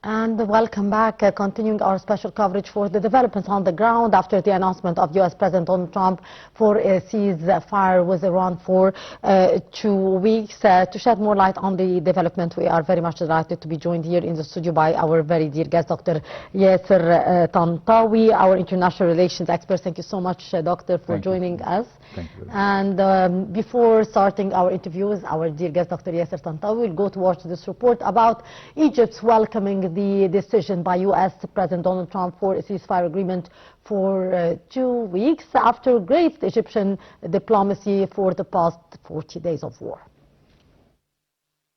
And welcome back. Continuing our special coverage for the developments on the ground after the announcement of U.S. President Donald Trump for a ceasefire with Iran for 2 weeks. To shed more light on the development, we are very much delighted to be joined here in the studio by our very dear guest, Dr. Yasser Tantawy, our international relations expert. Thank you so much, Doctor, for joining us. Thank you. And before starting our interview with our dear guest, Dr. Yasser Tantawy, we'll go to watch this report about Egypt's welcoming the decision by U.S. President Donald Trump for a ceasefire agreement for 2 weeks after great Egyptian diplomacy for the past 40 days of war.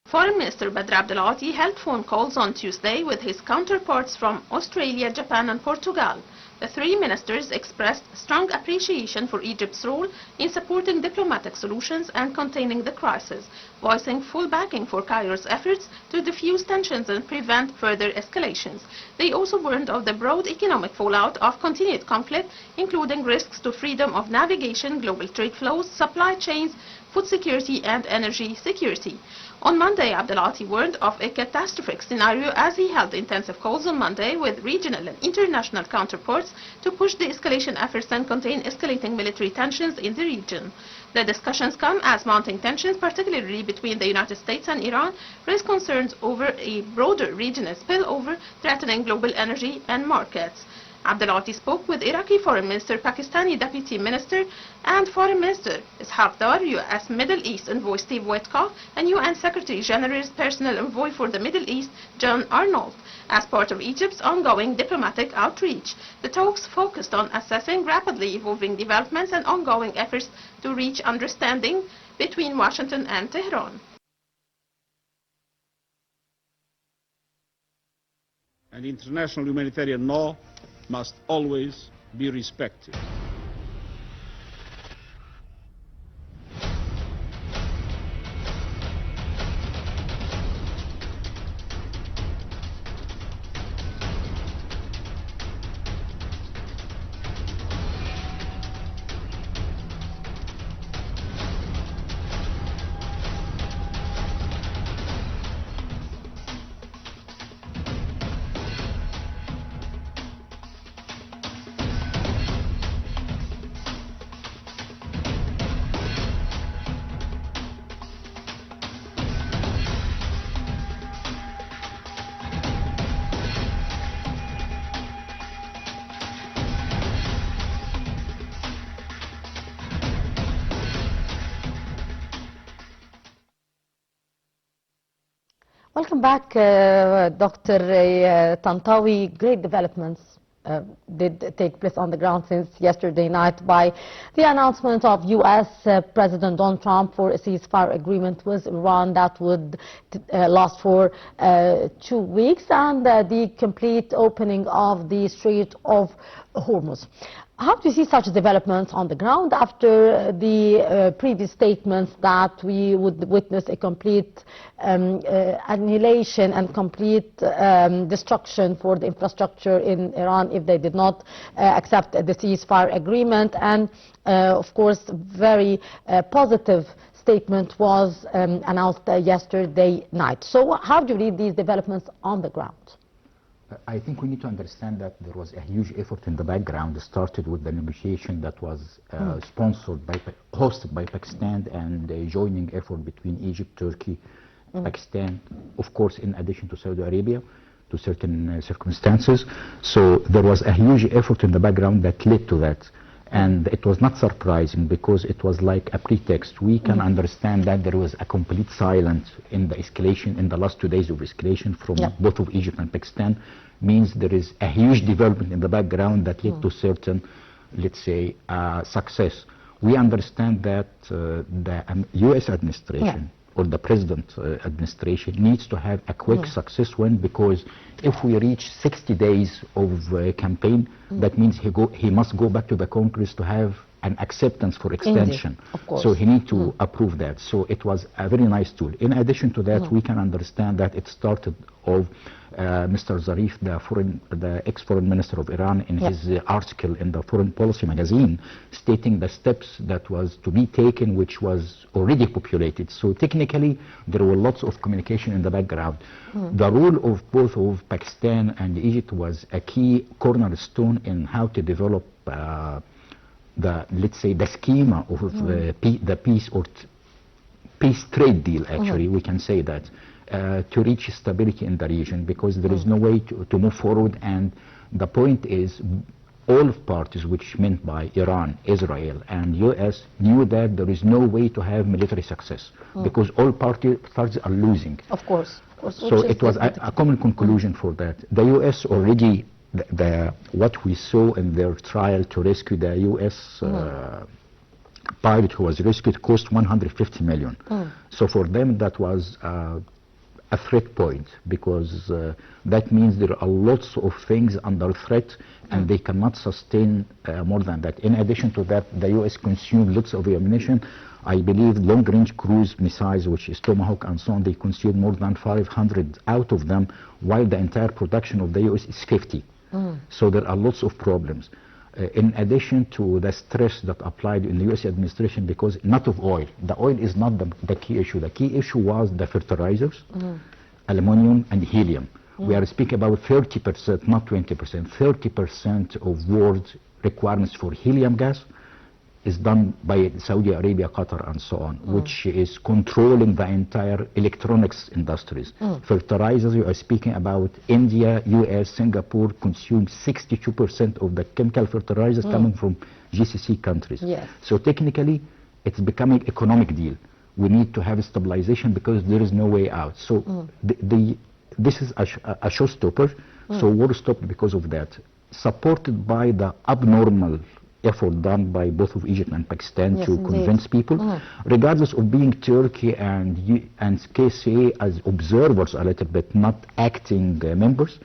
Foreign Minister Badr Abdelati held phone calls on Tuesday with his counterparts from Australia, Japan and Portugal. The three ministers expressed strong appreciation for Egypt's role in supporting diplomatic solutions and containing the crisis, voicing full backing for Cairo's efforts to defuse tensions and prevent further escalations. They also warned of the broad economic fallout of continued conflict, including risks to freedom of navigation, global trade flows, supply chains, food security and energy security. On Monday, Abdelati warned of a catastrophic scenario as he held intensive calls on Monday with regional and international counterparts to push the escalation efforts and contain escalating military tensions in the region. The discussions come as mounting tensions, particularly between the United States and Iran, raise concerns over a broader regional spillover threatening global energy and markets. Abdelati spoke with Iraqi Foreign Minister, Pakistani Deputy Minister and Foreign Minister Ishaq Dar, U.S. Middle East Envoy Steve Witkoff and UN Secretary General's Personal Envoy for the Middle East, John Arnold, as part of Egypt's ongoing diplomatic outreach. The talks focused on assessing rapidly evolving developments and ongoing efforts to reach understanding between Washington and Tehran. And international humanitarian law must always be respected. Welcome back, Dr. Tantawy. Great developments did take place on the ground since yesterday night by the announcement of U.S. President Donald Trump for a ceasefire agreement with Iran that would last for 2 weeks and the complete opening of the Strait of Hormuz. How do you see such developments on the ground after the previous statements that we would witness a complete annihilation and complete destruction for the infrastructure in Iran if they did not accept the ceasefire agreement? And of course, very positive statement was announced yesterday night. So how do you read these developments on the ground? I think we need to understand that there was a huge effort in the background. It started with the negotiation that was hosted by Pakistan and a joining effort between Egypt, Turkey, Pakistan, of course, in addition to Saudi Arabia, to certain circumstances. So there was a huge effort in the background that led to that. And it was not surprising because it was like a pretext. We can understand that there was a complete silence in the escalation, in the last 2 days of escalation from both of Egypt and Pakistan, means there is a huge development in the background that led to certain, let's say, success. We understand that the U.S. administration or the President administration needs to have a quick success win, because if we reach 60 days of campaign, that means he must go back to the Congress to have an acceptance for extension. So he needs to approve that. So it was a very nice tool. In addition to that, we can understand that it started of Mr. Zarif, the ex-foreign minister of Iran, in his article in the Foreign Policy magazine, stating the steps that was to be taken, which was already populated. So technically, there were lots of communication in the background. The role of both of Pakistan and Egypt was a key cornerstone in how to develop let's say, the schema of the peace or peace trade deal, actually, we can say that. To reach stability in the region, because there is no way to move forward, and the point is all parties, which meant by Iran, Israel and US, knew that there is no way to have military success because all parties are losing. Of course. So it was a common conclusion for that. The US already, what we saw in their trial to rescue the US pilot who was rescued cost 150 million. So for them that was a threat point, because that means there are lots of things under threat and they cannot sustain more than that. In addition to that, the US consumed lots of ammunition. I believe long-range cruise missiles, which is Tomahawk and so on, they consumed more than 500 out of them, while the entire production of the US is 50. So there are lots of problems. In addition to the stress that applied in the US administration, because not of oil, the oil is not the key issue. The key issue was the fertilizers, aluminum and helium. We are speaking about 30%, not 20%, 30% of world requirements for helium gas is done by Saudi Arabia, Qatar and so on, which is controlling the entire electronics industries. Fertilizers, you are speaking about India, US, Singapore consume 62% of the chemical fertilizers coming from GCC countries. So technically, it's becoming economic deal. We need to have stabilization because there is no way out. So this is a showstopper. So war stopped because of that, supported by the abnormal effort done by both of Egypt and Pakistan to convince people, regardless of being Turkey and KCA as observers a little bit, not acting members,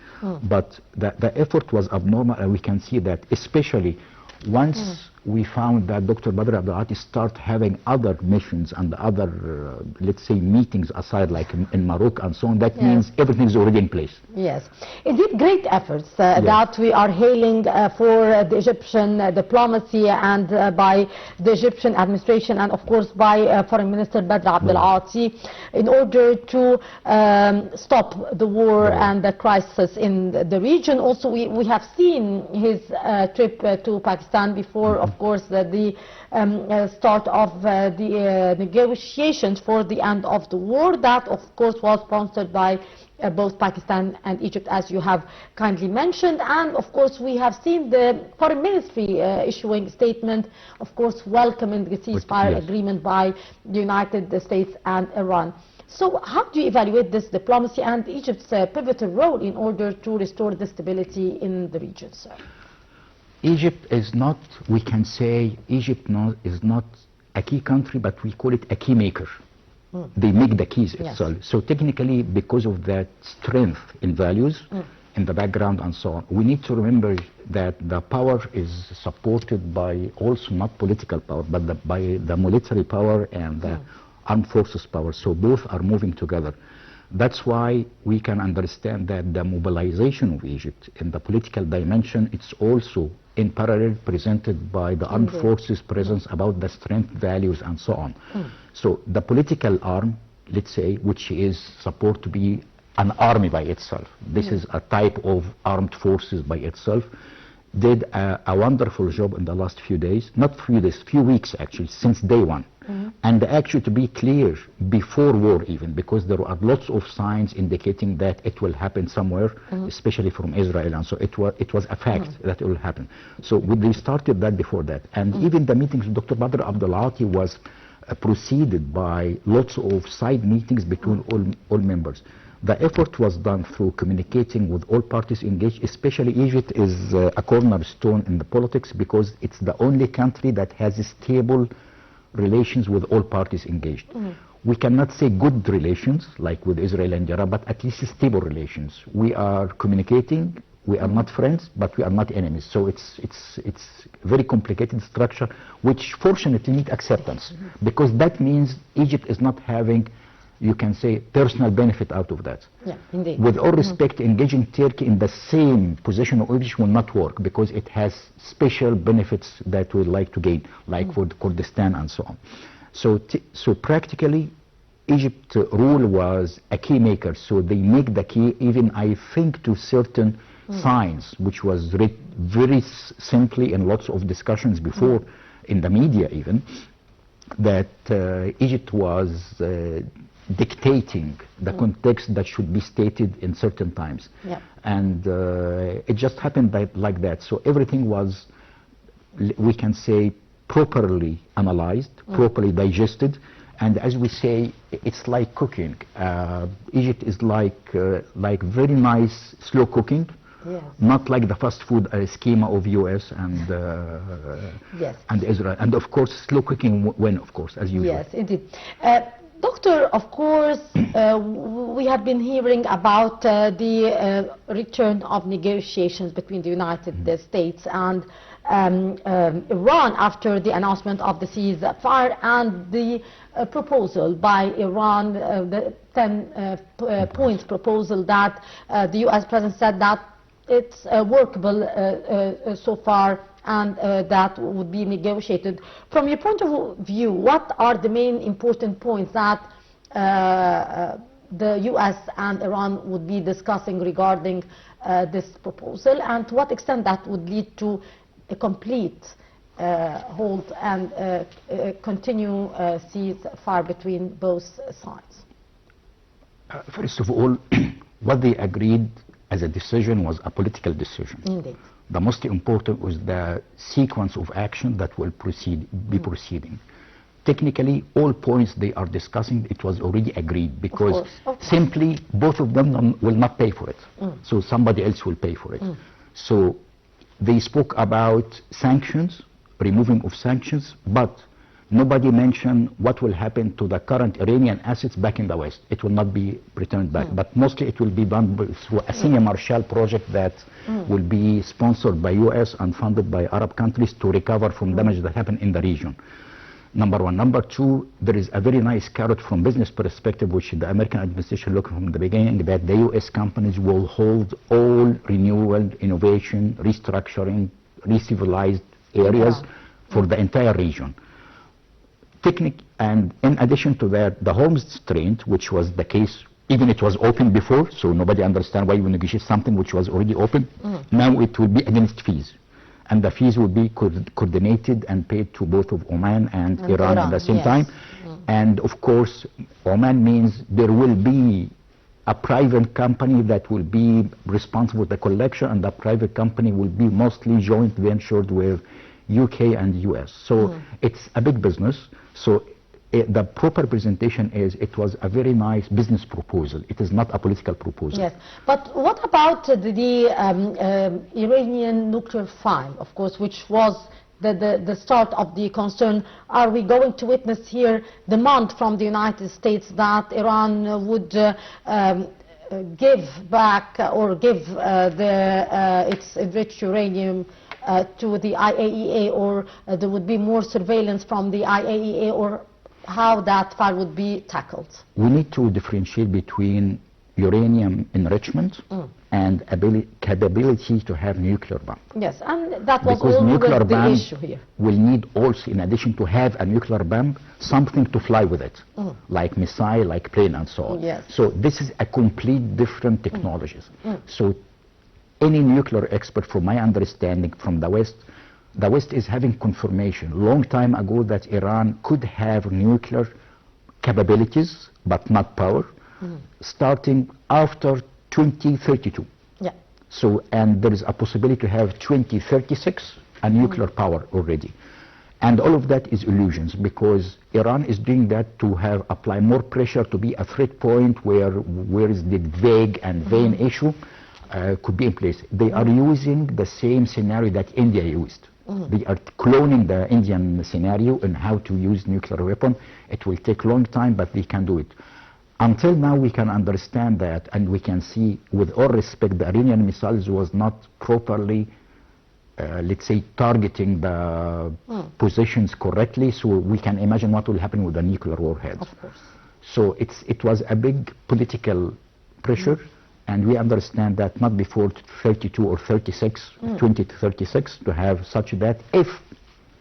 but the effort was abnormal, and we can see that, especially once we found that Dr. Badr Abdulati start having other missions and other, let's say, meetings aside, like in Morocco and so on, that means everything is already in place. Yes, indeed, great efforts that we are hailing for the Egyptian diplomacy and by the Egyptian administration, and of course by Foreign Minister Badr Abdulati, in order to stop the war and the crisis in the region. Also, we have seen his trip to Pakistan before, of course, the start of the negotiations for the end of the war. That, of course, was sponsored by both Pakistan and Egypt, as you have kindly mentioned. And, of course, we have seen the Foreign Ministry issuing a statement, of course, welcoming the ceasefire agreement by the United States and Iran. So how do you evaluate this diplomacy and Egypt's pivotal role in order to restore the stability in the region, sir? Egypt is not, we can say, Egypt is not a key country, but we call it a key maker. They make the keys itself. So technically, because of that strength in values, in the background and so on, we need to remember that the power is supported by also not political power, but by the military power and the armed forces power. So both are moving together. That's why we can understand that the mobilization of Egypt in the political dimension, it's also in parallel presented by the armed forces presence about the strength, values and so on. So the political arm, let's say, which is supposed to be an army by itself, this is a type of armed forces by itself, did a wonderful job in the last few days, not few days, few weeks actually, since day one. And actually, to be clear, before war even, because there are lots of signs indicating that it will happen somewhere, especially from Israel, and so it was a fact that it will happen. So they started that before that. And even the meetings with Dr. Badr Abdulati was preceded by lots of side meetings between all members. The effort was done through communicating with all parties engaged, especially Egypt is a cornerstone in the politics because it's the only country that has stable relations with all parties engaged. We cannot say good relations like with Israel and Iran, but at least stable relations. We are communicating, we are not friends, but we are not enemies. So it's very complicated structure, which fortunately needs acceptance, because that means Egypt is not having you can say, personal benefit out of that. Yeah, indeed. With all respect, engaging Turkey in the same position of Egypt will not work because it has special benefits that we'd like to gain, like for the Kurdistan and so on. So practically, Egypt's role was a key maker. So they make the key, even I think, to certain signs, which was read very simply in lots of discussions before in the media even, that Egypt was dictating the context that should be stated in certain times. Yeah. And it just happened like that. So everything was, we can say, properly analyzed, properly digested. And as we say, it's like cooking. Egypt is like very nice slow cooking. Yes. Not like the fast food schema of US and Yes. and Israel, and of course slow cooking when, of course, as usual. Yes, indeed. Doctor, of course, we have been hearing about the return of negotiations between the United States and Iran after the announcement of the ceasefire and the proposal by Iran, the 10 points proposal that the U.S. President said that it's workable so far and that would be negotiated. From your point of view, what are the main important points that the U.S. and Iran would be discussing regarding this proposal, and to what extent that would lead to a complete hold and continue ceasefire between both sides? First of all, what they agreed as a decision was a political decision. Indeed. The most important was the sequence of action that will be proceeding. Technically, all points they are discussing, it was already agreed, because simply both of them will not pay for it. So somebody else will pay for it. So they spoke about sanctions, removing of sanctions, but nobody mentioned what will happen to the current Iranian assets back in the West. It will not be returned back, but mostly it will be done through a senior Marshall project that will be sponsored by US and funded by Arab countries to recover from damage that happened in the region. Number one. Number two, there is a very nice carrot from business perspective, which the American administration looked from the beginning, that the US companies will hold all renewal, innovation, restructuring, re-civilized areas for the entire region. And in addition to that, the home strength, which was the case, even it was open before, so nobody understands why you negotiate something which was already open. Now it will be against fees. And the fees will be coordinated and paid to both of Oman and Iran at the same time. And of course, Oman means there will be a private company that will be responsible for the collection, and the private company will be mostly joint ventured with UK and US. So it's a big business. So the proper presentation is it was a very nice business proposal. It is not a political proposal. Yes, but what about the Iranian nuclear file, of course, which was the start of the concern? Are we going to witness here demand from the United States that Iran would give back or give its enriched uranium to the IAEA, or there would be more surveillance from the IAEA, or how that file would be tackled? We need to differentiate between uranium enrichment and capability to have nuclear bomb. Yes, and that was because always nuclear the bomb issue here. Will need also, in addition to have a nuclear bomb, something to fly with it, like missile, like plane, and so on. Yes. So this is a complete different technologies. So any nuclear expert, from my understanding from the West is having confirmation long time ago that Iran could have nuclear capabilities, but not power, starting after 2032. Yeah. So, and there is a possibility to have 2036 a nuclear power already. And all of that is illusions, because Iran is doing that to have apply more pressure to be a threat point where is the vague and vain issue could be in place. They are using the same scenario that India used. They are cloning the Indian scenario in how to use nuclear weapon. It will take a long time, but they can do it. Until now, we can understand that, and we can see, with all respect, the Iranian missiles was not properly, let's say, targeting the positions correctly, so we can imagine what will happen with the nuclear warheads. Of course. So it was a big political pressure, and we understand that not before 32 or 36, 20 to 36, to have such that if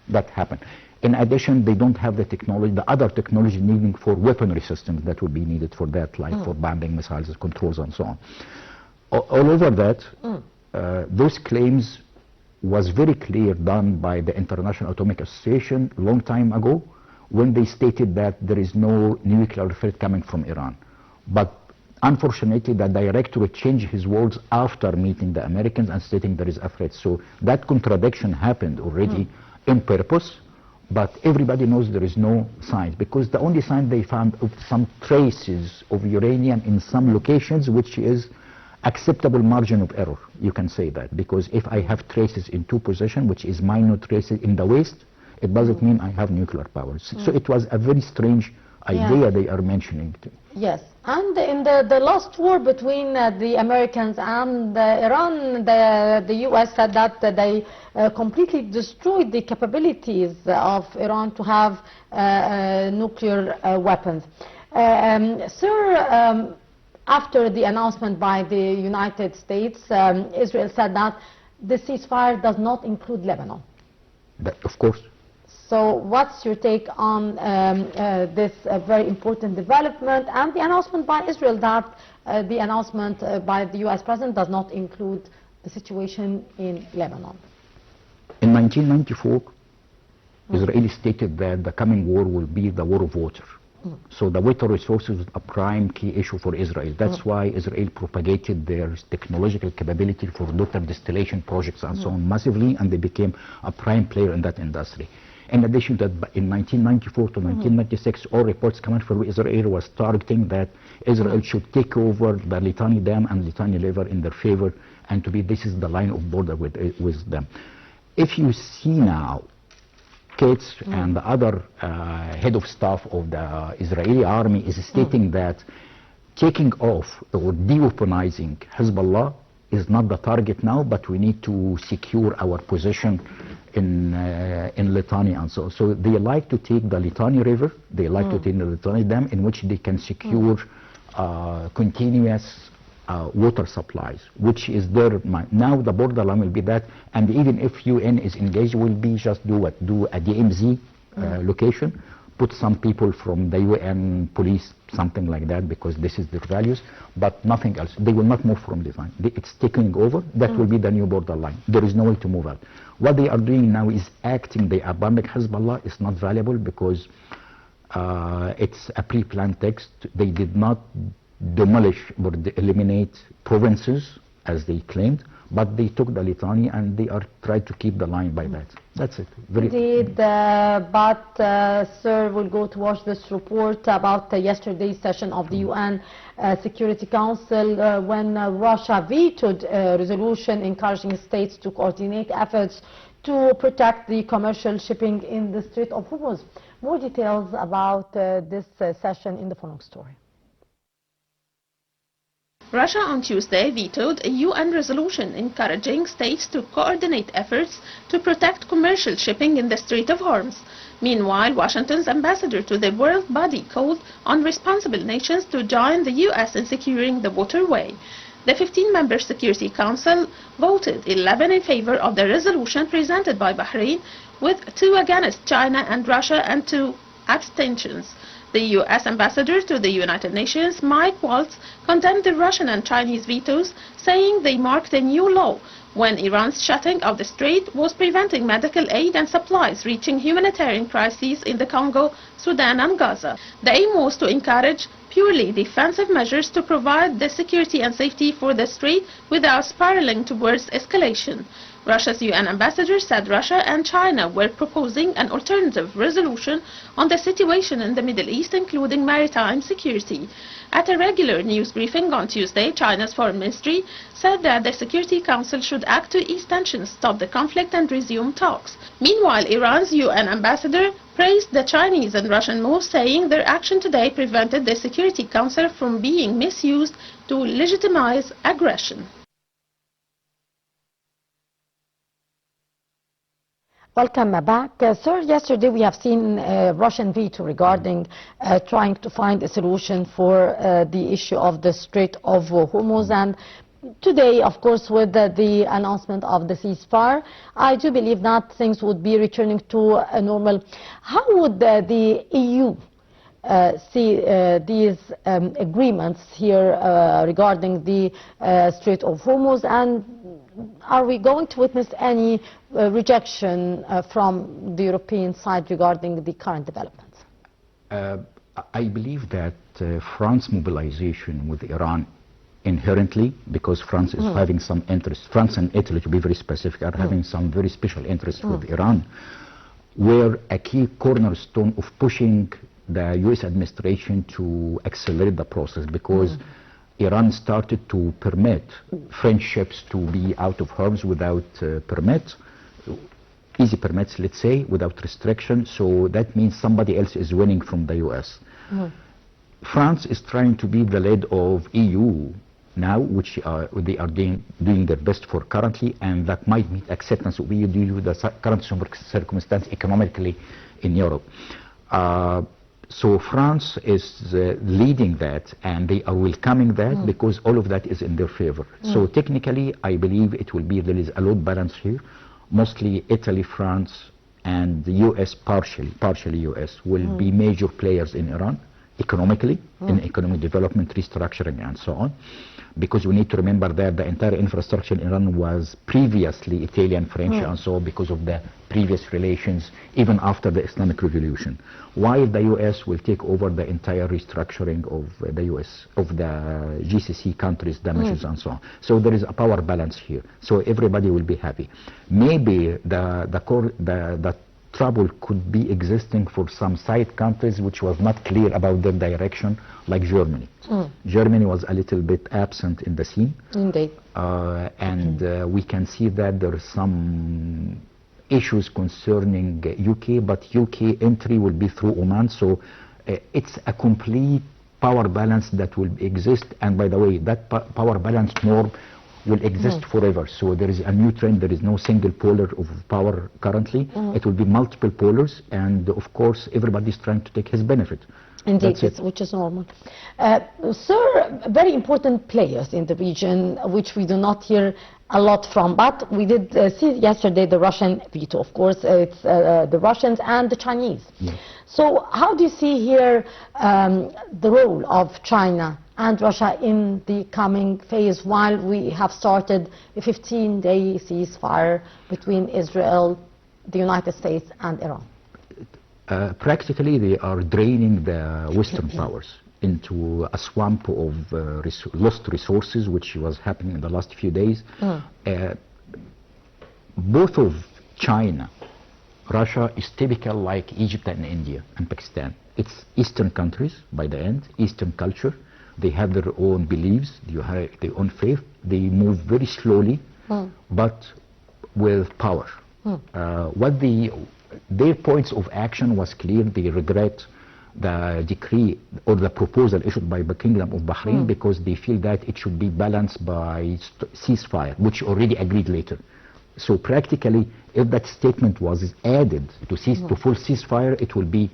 that happened. In addition, they don't have the technology, the other technology needing for weaponry systems that would be needed for that, like for bombing missiles, controls, and so on. All over that, those claims was very clear done by the International Atomic Association a long time ago, when they stated that there is no nuclear threat coming from Iran. But unfortunately, the director changed his words after meeting the Americans and stating there is a threat. So that contradiction happened already in purpose, but everybody knows there is no signs, because the only sign they found of some traces of uranium in some locations, which is acceptable margin of error, you can say that, because if I have traces in two positions, which is minor traces in the waste, it doesn't mean I have nuclear powers. So it was a very strange idea they are mentioning. Yes, and in the last war between the Americans and Iran, the U.S. said that they completely destroyed the capabilities of Iran to have nuclear weapons. Sir, after the announcement by the United States, Israel said that the ceasefire does not include Lebanon. Of course. So what's your take on this very important development and the announcement by Israel that the announcement by the U.S. President does not include the situation in Lebanon? In 1994, Israel stated that the coming war will be the war of water. So the water resources is a prime key issue for Israel. That's why Israel propagated their technological capability for water distillation projects and so on massively, and they became a prime player in that industry. In addition to that, in 1994 to 1996, all reports coming from Israel was targeting that Israel should take over the Litani Dam and Litani River in their favor, and this is the line of border with them. If you see now, Gates and the other head of staff of the Israeli army is stating that taking off or de-weaponizing Hezbollah is not the target now, but we need to secure our position in Litani and so on. So they like to take the Litani River, they like to take the Litani Dam, in which they can secure continuous water supplies, which is their mind. Now the borderline will be that, and even if UN is engaged, will be just do a DMZ location, put some people from the UN police, something like that, because this is their values, but nothing else. They will not move from the line. It's taking over. That will be the new borderline. There is no way to move out. What they are doing now is acting. They abandon Hezbollah. It's not valuable because it's a pre-planned text. They did not demolish or eliminate provinces as they claimed, but they took the Litani and they are trying to keep the line by that. That's it. Indeed, but Sir, we'll go to watch this report about yesterday's session of the UN Security Council when Russia vetoed a resolution encouraging states to coordinate efforts to protect the commercial shipping in the Strait of Hormuz. More details about this session in the following story. Russia on Tuesday vetoed a UN resolution encouraging states to coordinate efforts to protect commercial shipping in the Strait of Hormuz. Meanwhile, Washington's ambassador to the world body called on responsible nations to join the U.S. in securing the waterway. The 15-member Security Council voted 11 in favor of the resolution presented by Bahrain, with 2 against China and Russia and 2 abstentions. The U.S. ambassador to the United Nations, Mike Waltz, condemned the Russian and Chinese vetoes, saying they marked a new low when Iran's shutting of the strait was preventing medical aid and supplies reaching humanitarian crises in the Congo, Sudan and Gaza. The aim was to encourage purely defensive measures to provide the security and safety for the strait without spiraling towards escalation. Russia's UN ambassador said Russia and China were proposing an alternative resolution on the situation in the Middle East, including maritime security. At a regular news briefing on Tuesday, China's foreign ministry said that the Security Council should act to ease tensions, stop the conflict and resume talks. Meanwhile, Iran's UN ambassador praised the Chinese and Russian moves, saying their action today prevented the Security Council from being misused to legitimize aggression. Welcome back. Sir, yesterday we have seen Russian veto regarding trying to find a solution for the issue of the Strait of Hormuz, and today, of course, with the announcement of the ceasefire, I do believe that things would be returning to a normal. How would the EU see these agreements here regarding the Strait of Hormuz, and are we going to witness any rejection from the European side regarding the current developments? I believe that France mobilization with Iran inherently, because France is having some interest, France and Italy to be very specific, are having some very special interest with Iran, were a key cornerstone of pushing the US administration to accelerate the process, because Iran started to permit French ships to be out of harm's without permits, easy permits, let's say, without restriction. So that means somebody else is winning from the US. France is trying to be the lead of EU now, which they are doing their best for currently, and that might meet acceptance of EU due to the current circumstance economically in Europe. So France is leading that, and they are welcoming that because all of that is in their favor. So technically, I believe it will be, there is a load balance here. Mostly Italy, France, and the US, partially US, will be major players in Iran economically, in economic development, restructuring, and so on. Because we need to remember that the entire infrastructure in Iran was previously Italian, French, and so on, because of the previous relations, even after the Islamic Revolution. While the US will take over the entire restructuring of the US, of the GCC countries, damages, and so on. So there is a power balance here. So everybody will be happy. Maybe the trouble could be existing for some side countries which was not clear about their direction, like Germany. Germany was a little bit absent in the scene. Indeed. And we can see that there are some issues concerning UK, but UK entry will be through Oman, so it's a complete power balance that will exist. And by the way, that power balance norm will exist forever. So there is a new trend. There is no single polar of power currently. It will be multiple polars, and of course everybody is trying to take his benefit. Indeed, which is normal. Sir, very important players in the region, which we do not hear a lot from, but we did see yesterday the Russian veto. Of course, it's the Russians and the Chinese. Yes. So how do you see here the role of China and Russia in the coming phase, while we have started a 15-day ceasefire between Israel, the United States, and Iran? Practically, they are draining the Western powers into a swamp of lost resources, which was happening in the last few days. Both of China, Russia is typical like Egypt and India and Pakistan. It's Eastern countries by the end, Eastern culture. They have their own beliefs, they have their own faith. They move very slowly, but with power. Their points of action was clear. They regret the decree or the proposal issued by the Kingdom of Bahrain because they feel that it should be balanced by ceasefire, which already agreed later. So practically, if that statement was added to full ceasefire, it will be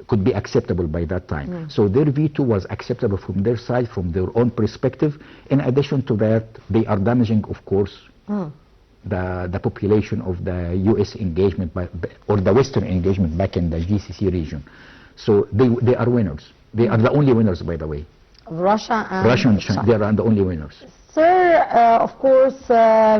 could be acceptable by that time. So their veto was acceptable from their side, from their own perspective. In addition to that, they are damaging, of course, the population of the U.S. engagement or the Western engagement back in the GCC region. So they are winners. They are the only winners, by the way. Russia and China, they are the only winners. Sir, of course,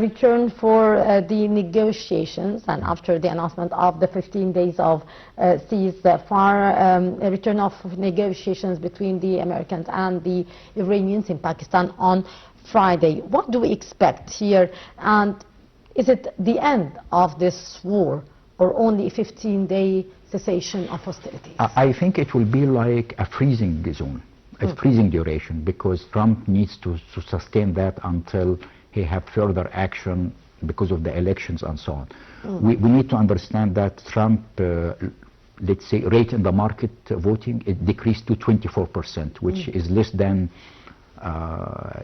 return for the negotiations, and after the announcement of the 15 days of ceasefire, a return of negotiations between the Americans and the Iranians in Pakistan on Friday. What do we expect here, and is it the end of this war, or only a 15-day cessation of hostilities? I think it will be like a freezing zone. A freezing duration, because Trump needs to sustain that until he have further action because of the elections and so on. We need to understand that Trump, let's say, rate in the market voting, it decreased to 24%, which is less than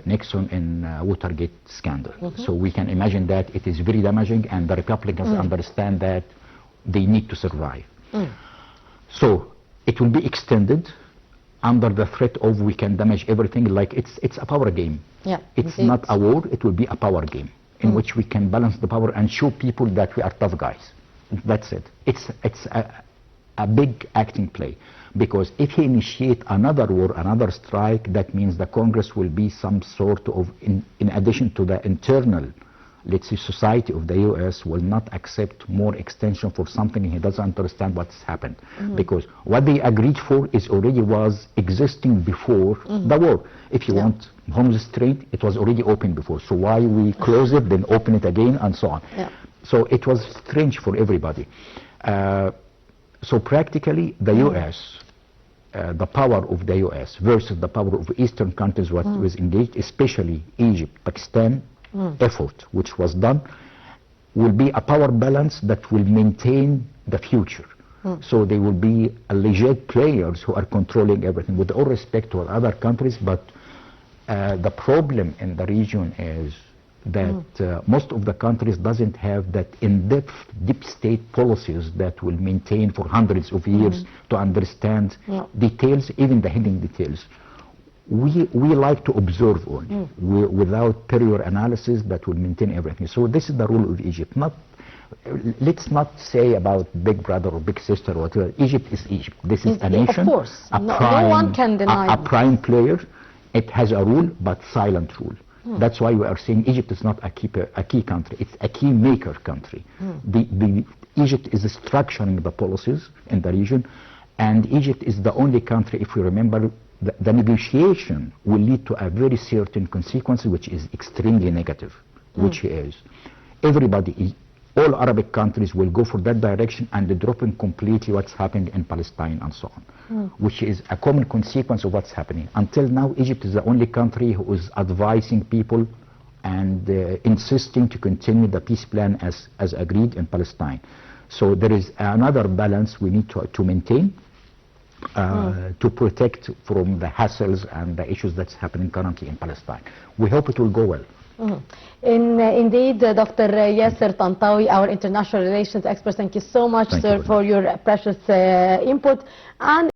Nixon in Watergate scandal. So we can imagine that it is very damaging, and the Republicans understand that they need to survive. So it will be extended under the threat of we can damage everything. Like it's a power game. Yeah, it's indeed. not a war, it will be a power game in which we can balance the power and show people that we are tough guys. That's it. It's a big acting play, because if he initiate another war, another strike, that means the Congress will be some sort of, in addition to the internal, let's say, society of the U.S. will not accept more extension for something he doesn't understand what's happened. Because what they agreed for is already was existing before the war. If you want Hormuz Strait, it was already open before. So why we close it, then open it again, and so on. So it was strange for everybody. So practically the U.S., the power of the U.S. versus the power of Eastern countries what was engaged, especially Egypt, Pakistan, effort which was done, will be a power balance that will maintain the future. So they will be legit players who are controlling everything, with all respect to other countries. But the problem in the region is that most of the countries doesn't have that in-depth deep state policies that will maintain for hundreds of years to understand details, even the hidden details. We like to observe only, without prior analysis that will maintain everything. So this is the rule of Egypt. Let's not say about big brother or big sister or whatever. Egypt is Egypt. This is a nation. Of course. No one can deny a prime player. It has a rule, but silent rule. That's why we are saying Egypt is not a key country. It's a key maker country. Egypt is structuring the policies in the region, and Egypt is the only country, if we remember, the negotiation will lead to a very certain consequence, which is extremely negative, which is everybody, all Arabic countries will go for that direction and dropping completely what's happening in Palestine and so on, which is a common consequence of what's happening. Until now, Egypt is the only country who is advising people and insisting to continue the peace plan as agreed in Palestine. So there is another balance we need to maintain to protect from the hassles and the issues that's happening currently in Palestine. We hope it will go well. Indeed, Dr. Yasser Tantawy, our international relations expert, thank you so much, sir, for your precious input. And